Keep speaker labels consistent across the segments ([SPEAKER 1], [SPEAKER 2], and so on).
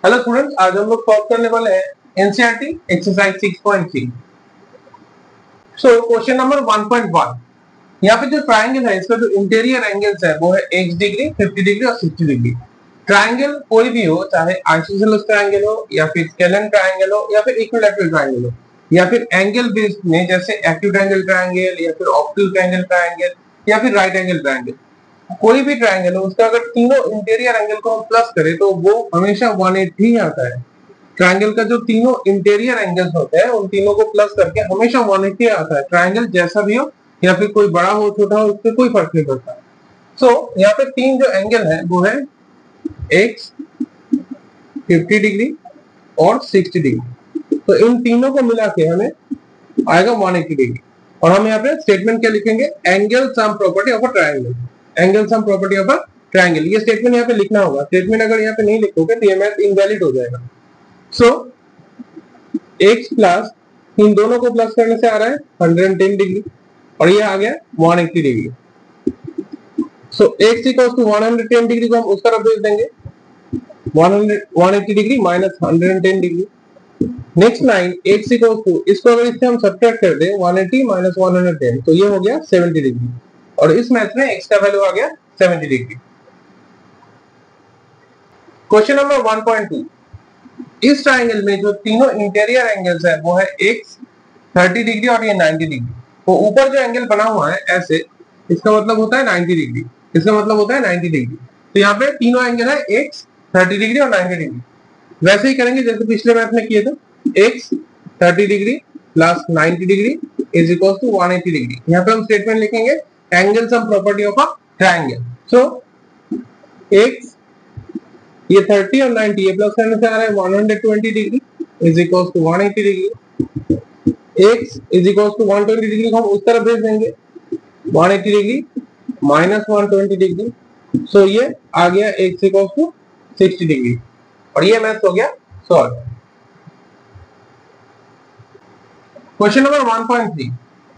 [SPEAKER 1] Hello students, आज हम लोग सॉल्व करने वाले हैं NCERT exercise 6.3। So question number 1.1। यहाँ पे जो ट्राइंगल है इसका जो इंटीरियर एंगल्स है वो है x डिग्री, 50 डिग्री और 60 डिग्री। ट्राइंगल कोई भी हो, चाहे आइसोसेलेस ट्राइंगल हो या फिर स्केलेन ट्राइंगल हो या फिर इक्विलैटरल ट्राइंगल हो या फिर एंगल बेस्ड में जैसे एक्यूट एंगल ट्राइंगल या फिर ऑब्ट्यूज एंगल ट्राइंगल या फिर राइट एंगल ट्राइंगल, कोई भी ट्राइंगल हो उसका अगर तीनों इंटीरियर एंगल को हम प्लस करें तो वो हमेशा 180 ही आता है। ट्राइंगल का जो तीनों इंटीरियर एंगल्स होते हैं उन तीनों को प्लस करके हमेशा 180 आता है। ट्राइंगल जैसा भी हो या फिर कोई बड़ा हो छोटा हो उससे कोई फर्क नहीं पड़ता। सो यहाँ पे तीन जो एंगल है वो है x, 50 डिग्री और 60 डिग्री। तो इन तीनों को मिला के हमें आएगा 180 डिग्री। और हम यहाँ पे स्टेटमेंट क्या लिखेंगे? Angle sum property of a triangle. Angle sum property of a triangle, ये स्टेटमेंट यहाँ पे लिखना होगा। स्टेटमेंट अगर यहाँ पे नहीं लिखोगे तो ये मैथ इनवैलिड हो जाएगा। सो x प्लस इन दोनों को प्लस करने से आ रहा है 110 डिग्री और ये आ गया 180 degree. So x equals to 110 degree को हम उस तरफ भेज देंगे, 180 degree minus 110 degree. Next line x equals to, इसको अगर इससे हम सब्ट्रैक्ट कर दे 180 माइनस 110 तो ये हो गया 70 डिग्री और इस मैथ में x का वैल्यू आ गया 70 डिग्री। Question number 1.2। इस ट्राइंगल में जो तीनों इंटीरियर एंगल्स है वो है x 30 डिग्री और ये 90 डिग्री। तो ऊपर जो एंगल बना हुआ है ऐसे, इसका मतलब होता है 90 डिग्री, इसका मतलब होता है 90 डिग्री। तो यहाँ पे तीनों एंगल है x 30 डिग्री और 90 डिग्री। वैसे ही करेंगे जैसे पिछले मैथ में किए थे, x 30 degree plus 90 degree is equal to 180 degree. यहाँ पे हम स्टेटमेंट लिखेंगे angle sum property of a triangle. So x ये 30 और 90 ये प्लस करने से आ रहा है 120 degree is equal to 180 degree. x is equal to 120 degree को हम उस तरफ भेज देंगे, 180 डिग्री माइनस 120 डिग्री। सो ये आ गया x इक्वल टू 60 डिग्री और ये मैथ हो गया सॉल्व। Question number 1.3।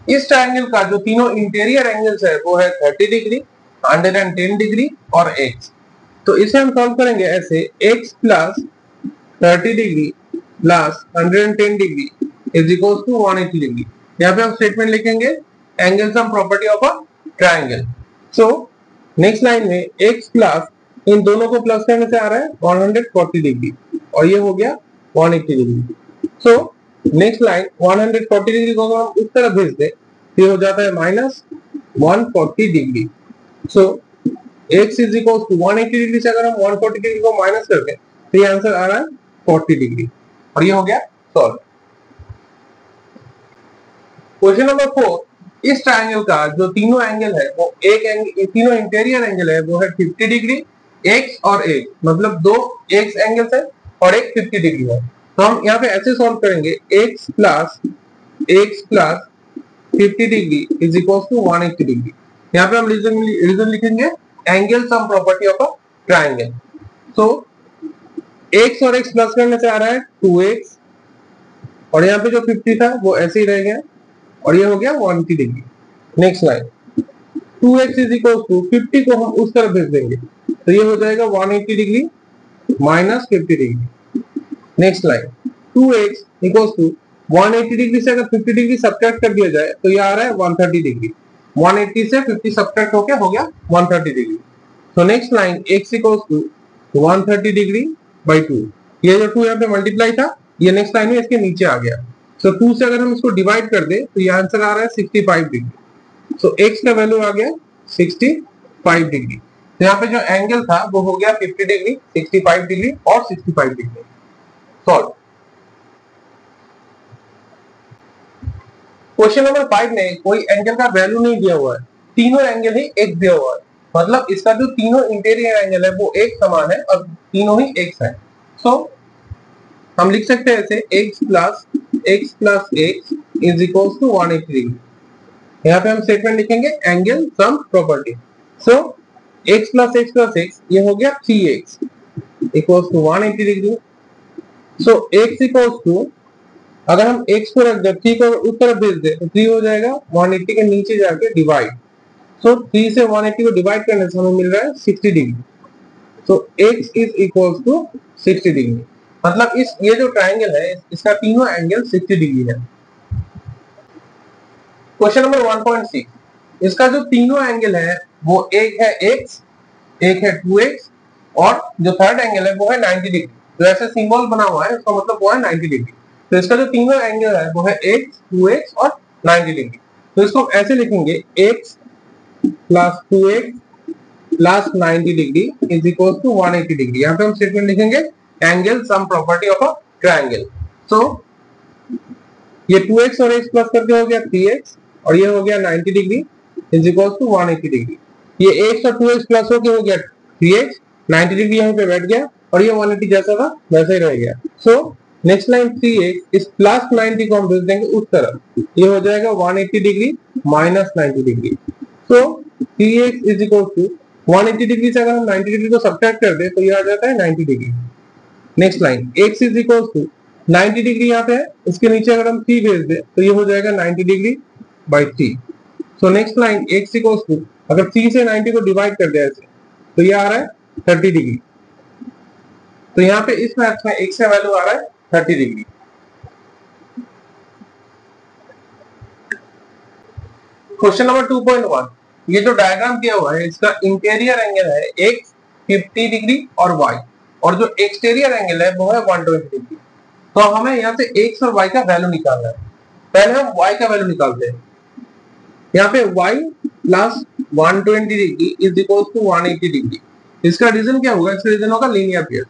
[SPEAKER 1] इस ट्राइंगल का जो तीनों इंटीरियर एंगल्स है वो है 30 डिग्री, 110 डिग्री और x। तो इसे हम सॉल्व करेंगे ऐसे, x प्लस 30 degree plus 110 degree is equal to 180 degree. यहाँ पे हम स्टेटमेंट लिखेंगे angle sum property of a triangle. So next line में x प्लस इन दोनों को प्लस करने से आ रहा है 140 डिग्री और ये हो गया 180 degree. So next line 140 degree को हम उस तरफ भेज दे, ये हो जाता है minus 140 degree. So x is equal to 180 degree से अगर हम 140 डिग्री को माइनस कर दें तो ये आंसर आ रहा है 40 डिग्री और ये हो गया सॉल्व। Question number 4। इस ट्राइंगल का जो तीनों एंगल है वो एक एंगल, तीनों इंटीरियर एंगल है वो है 50 डिग्री, x और x, मतलब दो x एंगल्स है और एक 50 डिग्री है। तो हम यहाँ पे ऐसे सॉल्व करेंगे x plus 50 degree is equal to 180 degree. यहाँ पे हम रीजन लिखेंगे angle sum property of a triangle. So x और x प्लस करने से आ रहा है 2x और यहाँ पे जो 50 था वो ऐसे ही रह गया और ये हो गया 180 degree. Next line 2x is equal to 50 को हम उस तरफ भेज देंगे तो ये हो जाएगा 180 degree minus 50 degree. Next line 2x equal to 180 degree से अगर 50 डिग्री सब्ट्रैक्ट कर दिया जाए तो ये आ रहा है 130 डिग्री। 180 से 50 सब्ट्रैक्ट होके हो गया 130 डिग्री। तो next line x equals to 130 degree by 2। ये जो 2 यहाँ पे मल्टीप्लाई था ये नेक्स्ट लाइन में इसके नीचे आ गया। सो 2 से अगर हम इसको डिवाइड कर दे तो ये आंसर आ रहा है 65 डिग्री। सो x का वैल्यू आ गया 65 डिग्री। तो यहाँ पे जो एंगल था वो हो गया 50 डिग्री, 65 डिग्री और 65 डिग्री। सॉल्व। क्वेश्चन नंबर 5 में कोई एंगल का वैल्यू नहीं दिया हुआ है, तीनों एंगल ही एक दिया हुआ है, मतलब इसका जो तीनों इंटीरियर एंगल है वो एक समान है और तीनों ही x है। सो हम लिख सकते हैं ऐसे x plus x is equal to 180 degree. यहाँ पे हम स्टेटमेंट लिखेंगे angle sum property. So x plus x ये हो गया 3x equal to 180 degree. So x equal to, अगर हम x को रख दे 3 को उस तरफ भेज दे तो 3 हो जाएगा 180 के नीचे जाके डिवाइड। सो 3 से 180 को डिवाइड करने से हमें मिल रहा है 60 degree. So x is equal to 60 degree. मतलब ये जो ट्राइंगल है इसका तीनों एंगल 60 डिग्री है। क्वेश्चन नंबर 1.6, इसका जो तीनों एंगल है वो एक है x, एक है 2x और जो थर्ड एंगल है वो है 90 डिग्री। तो ऐसा सिंबल बना हुआ है, इसका मतलब वो है 90 डिग्री। तो इसका जो तीनों एंगल है वो है x, 2x और 90 डिग्री। तो इसको हम ऐसे लिखेंगे x plus 2x plus 90 degree is equal to 180 degree. यहाँ पे हम स्टेटमेंट लिखेंगे angle sum property of a triangle. So ये 2x और x प्लस करके हो गया 3x और ये हो गया 90 degree is equal to 180 degree. ये x और 2x प्लस होके हो गया 3x, 90 डिग्री यहाँ पे बैठ गया और ये 180 जैसा था वैसे ही रह गया। सो नेक्स्ट लाइन 3x इस प्लस 90 को हम भेज देंगे उस तरफ, ये हो जाएगा 180 degree minus 90 degree. So 3x is equal to 180 degree से अगर हम 90 डिग्री को सब्ट्रैक्ट कर दे तो ये आ जाता है 90 degree. Next line x is equal to 90 degree यहाँ पे है, इसके नीचे अगर हम 3 भेज दे तो ये हो जाएगा 90 degree by 3। So next line x equal to अगर 3 से 90 को डिवाइड कर दे ऐसे तो ये आ रहा है 30 डिग्री। तो यहाँ पे इस मैथ में x का वैल्यू आ रहा है 30 डिग्री। क्वेश्चन नंबर 2.1, ये जो डायग्राम किया हुआ है इसका इंटीरियर एंगल है x 50 डिग्री और y और जो एक्सटीरियर एंगल है वो है 120 डिग्री। तो हमें यहाँ से x और y का वैल्यू निकालना है। पहले हम y का वैल्यू निकालते हैं। यहाँ पे y plus 120 degree is equal to 180 degree. इसका रीजन क्या होगा? इसका रीजन होगा लीनियर पेयर्स।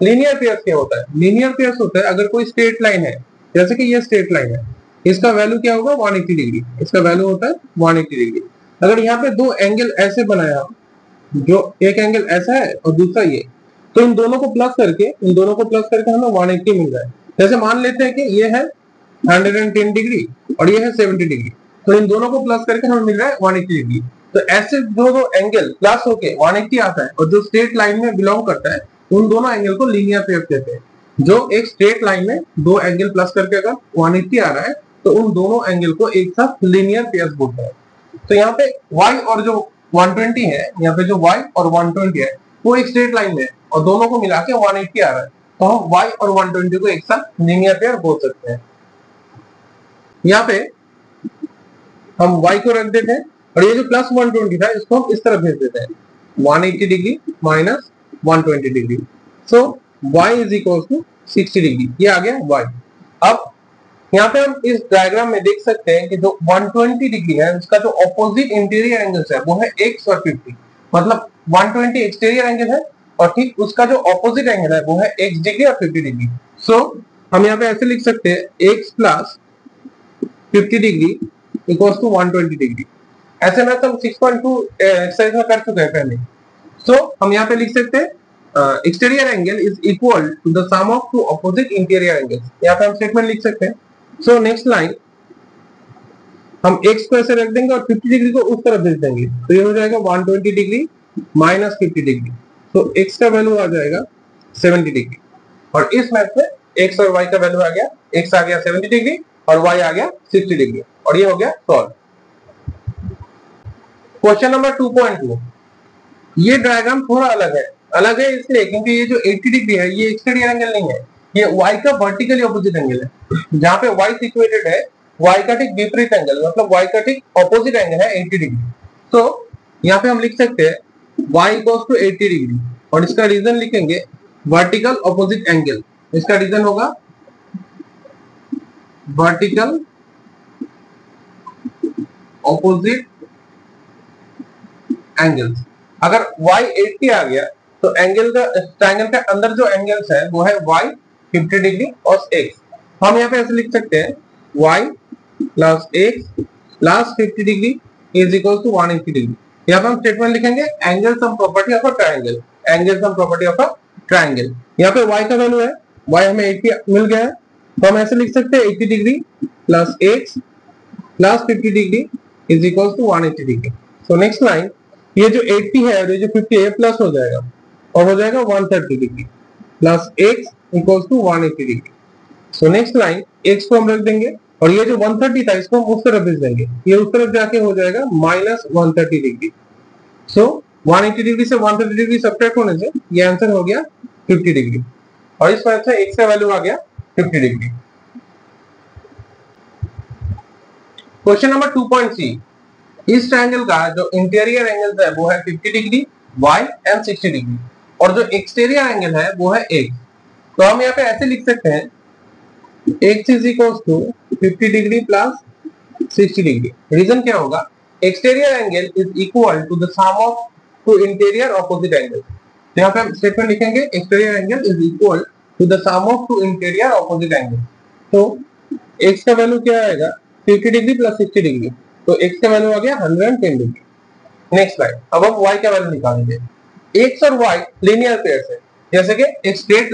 [SPEAKER 1] लीनियर पेयर्स क्या होता है? लीनियर पेयर्स होता है अगर कोई स्ट्रेट लाइन है, जैसे कि ये स्ट्रेट लाइन है, इसका वैल्यू क्या होगा? 180 डिग्री। इसका वैल्यू होता है 180 डिग्री। अगर यहाँ पे दो एंगल ऐसे बनाया, जो एक एंगल ऐसा है और दूसरा ये, तो इन दोनों को प्लस करके हमें 180 मिल रहा है। जैसे मान लेते हैं कि ये है 110 डिग्री और ये है 70 डिग्री, तो इन दोनों को प्लस करके हमें मिल रहा है 180 डिग्री। तो ऐसे दो एंगल प्लस होके 180 आता है और जो स्ट्रेट लाइन में बिलोंग करता है उन दोनों एंगल को लीनियर पेयर कहते हैं। जो एक स्ट्रेट लाइन में दो एंगल प्लस करके अगर 180 आ रहा है तो उन दोनों एंगल को एक साथ लीनियर पेयर बोलते हैं। तो यहाँ पे y और जो 120 है, यहाँ पे जो y और 120 है वो एक स्ट्रेट लाइन में और दोनों को मिला के 180 आ रहा है, तो हम y और 120 को एक साथ लीनियर पेयर बोल सकते हैं। यहाँ पे हम y को रख देते हैं और ये जो प्लस 120 था इसको हम इस तरफ भेज देते हैं, 180 degree minus 120 degree. So y is equal to 60 degree, ये आ गया y। अब यहाँ पे हम इस डायग्राम में देख सकते हैं कि जो 120 डिग्री है उसका जो ऑपोजिट इंटीरियर एंगल्स है वो है x और 50। मतलब 120 एक्सटीरियर एंगल है और ठीक उसका जो ऑपोजिट एंगल है वो है x डिग्री और 50 डिग्री। सो हम यहाँ पे ऐसे लिख सकते हैं x plus 50 degree equals to 120 degree. ऐसे में हम 6.2 एक्सरसाइज में कर चुके हैं पहले। सो हम यहाँ पे लिख सकते हैं exterior angle is equal to the sum of two opposite interior angles. यहाँ पे हम स्टेटमेंट लिख सकते हैं। सो नेक्स्ट लाइन हम x को ऐसे रख देंगे और 50 डिग्री को उस तरफ भेज देंगे, तो ये हो जाएगा 120 डिग्री माइनस 50 डिग्री। तो x का वैल्यू आ जाएगा 70 डिग्री और इस मैथ में x और y का वैल्यू आ गया, x आ गया 70 डिग्री और y आ गया 60 डिग्री और ये हो गया सॉल्व। क्वेश्चन नंबर 2.2, ये डायग्राम थोड़ा अलग है इसलिए क्योंकि ये जो 80 डिग्री है ये एक्सटीरियर एंगल नहीं है, ये y का वर्टिकली ऑपोजिट एंगल है। जहां पे y सिचुएटेड है y का ठीक विपरीत एंगल, मतलब y का ठीक ऑपोजिट एंगल है 80 डिग्री। तो यहाँ पे हम लिख सकते हैं y इक्वल्स टू 80 डिग्री और इसका रीजन लिखेंगे वर्टिकल ऑपोजिट एंगल। इसका रीजन होगा वर्टिकल ऑपोजिट एंगल्स। अगर y 80 आ गया तो एंगल का ट्रायंगल के अंदर जो एंगल्स है वो है y 50 डिग्री और x। हम यहाँ पे ऐसे लिख सकते हैं y plus x plus 50 degree is equal to 180 degree. यहाँ पे हम स्टेटमेंट लिखेंगे angle sum property of a triangle, angle sum property of a triangle. यहाँ पे y का वैल्यू है, y हमें 80 मिल गया है, तो हम ऐसे लिख सकते हैं 80 degree plus x plus 50 degree is equal to 180 degree. So next line ये जो 80 है और ये जो 50 है प्लस हो जाएगा और हो जाएगा 130 degree plus x equals to 180 degree. So next line x को हम रख देंगे और ये जो 130 था इसको हम उस तरफ भेज देंगे, ये उस तरफ जाके हो जाएगा माइनस 130 डिग्री। सो 180 डिग्री से 130 डिग्री सब्ट्रैक्ट होने से ये आंसर हो गया 50 डिग्री। और इस मैथ से x का वैल्यू आ गया 50 डिग्री। क्वेश्चन नंबर 2.3, इस ट्रायंगल का जो इंटीरियर एंगल है वो है 50 डिग्री, y एंड 60 डिग्री, और जो एक्सटीरियर एंगल है वो है x। तो हम यहाँ पे ऐसे लिख सकते हैं x is equal to 50 degree plus 60 degree. Reason क्या होगा, exterior angle is equal to the sum of two interior opposite angle. तो यहाँ पे हम स्टेटमेंट लिखेंगे exterior angle is equal to the sum of two interior opposite angle. तो x का value क्या आएगा 50 डिग्री प्लस 60 डिग्री, तो x का वैल्यू आ गया 110 डिग्री। नेक्स्ट स्लाइड, अब हम y का वैल्यू निकालेंगे। x और y लीनियर पेयर्स है, जैसे कि एक स्ट्रेट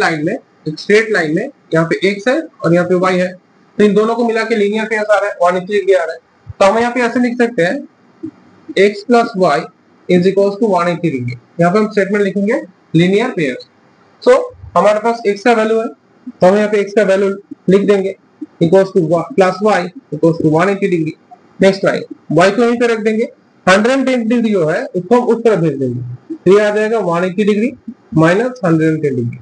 [SPEAKER 1] लाइन में यहाँ पे x है और यहाँ पे y है, तो इन दोनों को मिला के लीनियर पेयर्स आ रहा है, 180 डिग्री आ रहा है। तो हम यहाँ पे ऐसे लिख सकते हैं x plus y is equal to 180 degree. यहाँ पे हम स्टेटमेंट लिखेंगे लीनियर पेयर्स। सो हमारे पास x का वैल्यू है, तो हम यहाँ पे x का वैल्यू लिख देंगे equals to plus y equals to 180 degree. Next line, y को यहीं पे रख देंगे, 110 डिग्री जो है उसको हम उस तरफ भेज देंगे, तो ये आ जाएगा 180 डिग्री माइनस 110 डिग्री।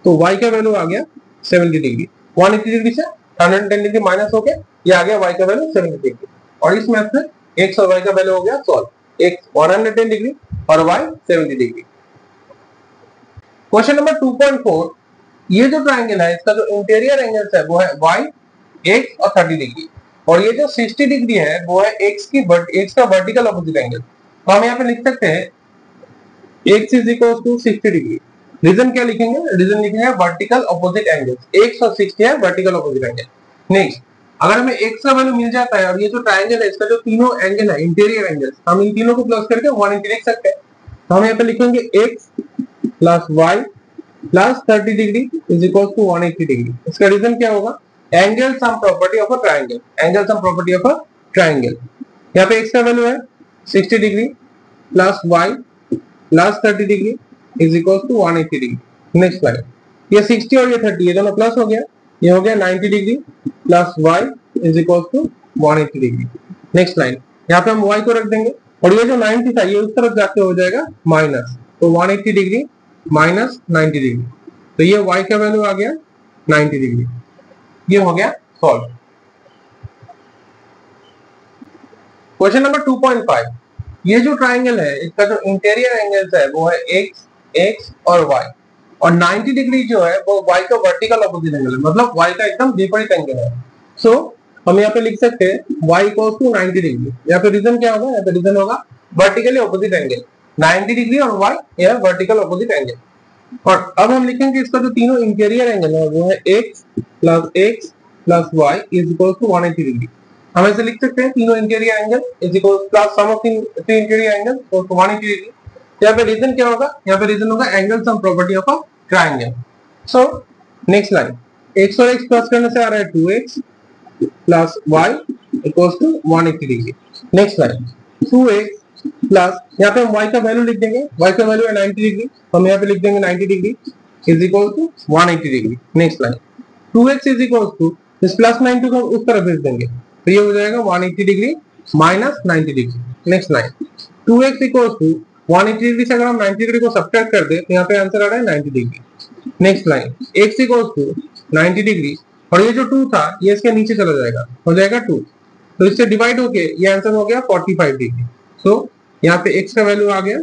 [SPEAKER 1] तो y का वैल्यू आ गया 70 डिग्री। 180 डिग्री से 110 डिग्री माइनस हो गया, ये आ गया y का वैल्यू 70 डिग्री। और इस मैथ में x और y का वैल्यू हो गया सॉल्व, x 110 डिग्री और y 70 डिग्री। क्वेश्चन नंबर 2.4, ये जो ट्रायंगल है इसका जो इंटीरियर एंगल है वो है y, x और 30 डिग्री, और ये जो 60 डिग्री है वो है x का वर्टिकल ऑपोजिट एंगल। तो हम यहाँ पे लिख सकते हैं x is equal to 60 degree. Reason क्या लिखेंगे, रीजन लिखेंगे वर्टिकल ऑपोजिट एंगल, x और 60 है वर्टिकल ऑपोजिट एंगल। नेक्स्ट, अगर हमें x का वैल्यू मिल जाता है और ये जो ट्रायंगल है इसका जो तीनों एंगल है इंटीरियर एंगल, हम इन तीनों को प्लस करके 180 लिख सकते हैं। तो हम यहाँ पे लिखेंगे x plus y plus 30 degree is equal to 180 degree. इसका रीजन क्या होगा, angle sum property of a triangle, angle sum property of a triangle. यहाँ पे x का वैल्यू है 60 degree plus y plus 30 degree is equal to 180 degree. Next slide, ये 60 और ये 30 ये दोनों प्लस हो गया, ये हो गया 90 degree plus y is equal to 180 degree. Next line, यहाँ पे हम y को रख देंगे और ये जो 90 था ये उस तरफ जाके हो जाएगा माइनस, तो 180 डिग्री माइनस 90 डिग्री, तो ये y का वैल्यू आ गया 90 डिग्री। ये हो गया सॉल्व। क्वेश्चन नंबर 2.5, ये जो ट्रायंगल है इसका जो इंटीरियर एंगल्स है वो है x और y, और 90 डिग्री जो है वो y का वर्टिकल ऑपोजिट एंगल है, मतलब y का एकदम विपरीत एंगल है। सो हम यहाँ पे लिख सकते हैं y इक्वल्स टू 90 डिग्री। यहाँ पे रीजन क्या होगा, यहाँ पे रीजन होगा वर्टिकली ऑपोजिट एंगल, 90 डिग्री और y यह वर्टिकल ऑपोजिट एंगल। और अब हम लिखेंगे इसका जो तीनों इंटीरियर एंगल है वो है x plus y is equal to 180 degree. हम ऐसे लिख सकते हैं तीनों interior angle is equal plus sum of three interior angle equal to 180 degree. यहाँ पे रीजन क्या होगा, यहाँ पे रीजन होगा angle sum property of a triangle. So next line, x और x प्लस करने से आ रहा है 2x plus y equal to 180 degree. Next line, 2x plus यहाँ पे हम y का वैल्यू लिख देंगे, y का वैल्यू है 90 डिग्री, हम यहाँ पे लिख देंगे 90 degree is equal to 180 degree. Next line, 2x is equal to इस प्लस 90 को उस तरफ भेज देंगे, तो ये हो जाएगा 180 degree minus 90 degree. Next line, 2x equal to 180 degree से अगर हम 90 डिग्री को सब्ट्रैक्ट कर दे तो यहाँ पे आंसर आ रहा है 90 degree. Next line, x equal to 90 degree और ये जो 2 था ये इसके नीचे चला जाएगा, हो जाएगा 2, तो इससे डिवाइड होके ये आंसर हो गया 45 डिग्री। सो यहाँ पे x का वैल्यू आ गया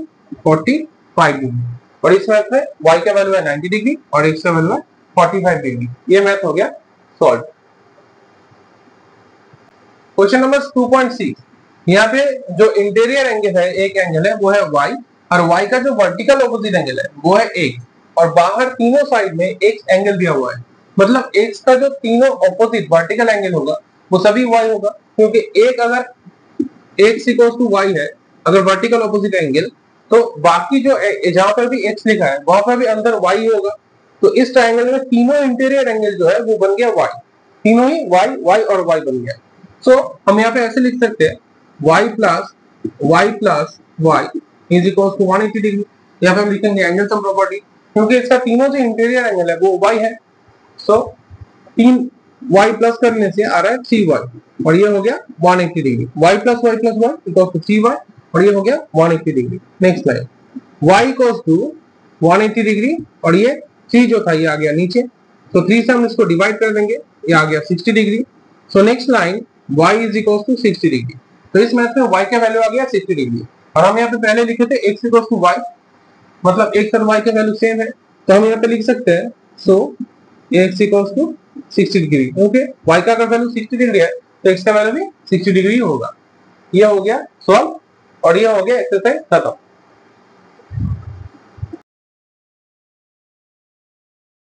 [SPEAKER 1] 45 डिग्री, और इस मैथ में y का वैल्यू है 90 डिग्री और x का वैल्यू है 45 डिग्री। ये मैथ हो गया सॉल्व। क्वेश्चन नंबर 2.6, यहाँ पे जो इंटीरियर एंगल है एक एंगल है वो है y, और y का जो वर्टिकल ऑपोजिट एंगल है वो है x, और बाहर तीनों साइड में x एंगल दिया हुआ है, मतलब x का जो तीनों ऑपोजिट वर्टिकल एंगल होगा वो सभी y होगा, क्योंकि एक अगर x इक्वल्स टू y है अगर वर्टिकल ऑपोजिट एंगल, तो बाकी जो जहां पर भी x लिखा है वहां पर भी अंदर y होगा। तो इस ट्रायंगल में तीनों इंटीरियर एंगल जो है वो बन गया y, तीनों ही y और y बन गया। सो हम यहाँ पे ऐसे लिख सकते हैं y plus y is equals to 180 degree. यहाँ पे हम लिखेंगे एंगल सम प्रॉपर्टी, क्योंकि इसका तीनों जो इंटीरियर एंगल है वो y है। सो 3 y प्लस करने से आ रहा है 3y, और ये हो गया 180 degree. y plus y equals to 3y, और ये हो गया 180 degree. Next line, y equals to 180 degree और ये 3 जो था ये आ गया नीचे, तो 3 से हम इसको डिवाइड कर देंगे, ये आ गया 60 degree. So next line y is equal to 60 degree. तो इस मैथ में y का वैल्यू आ गया 60 डिग्री, और हम यहाँ पे पहले लिखे थे x इक्वल टू y, मतलब x और y का वैल्यू सेम है, तो हम यहाँ पे लिख सकते हैं so x equal to 60 degree. Okay, y का अगर वैल्यू 60 डिग्री है तो x का वैल्यू भी 60 डिग्री होगा। ये हो गया सॉल्व, और ये हो गया एक्सरसाइज खत्म।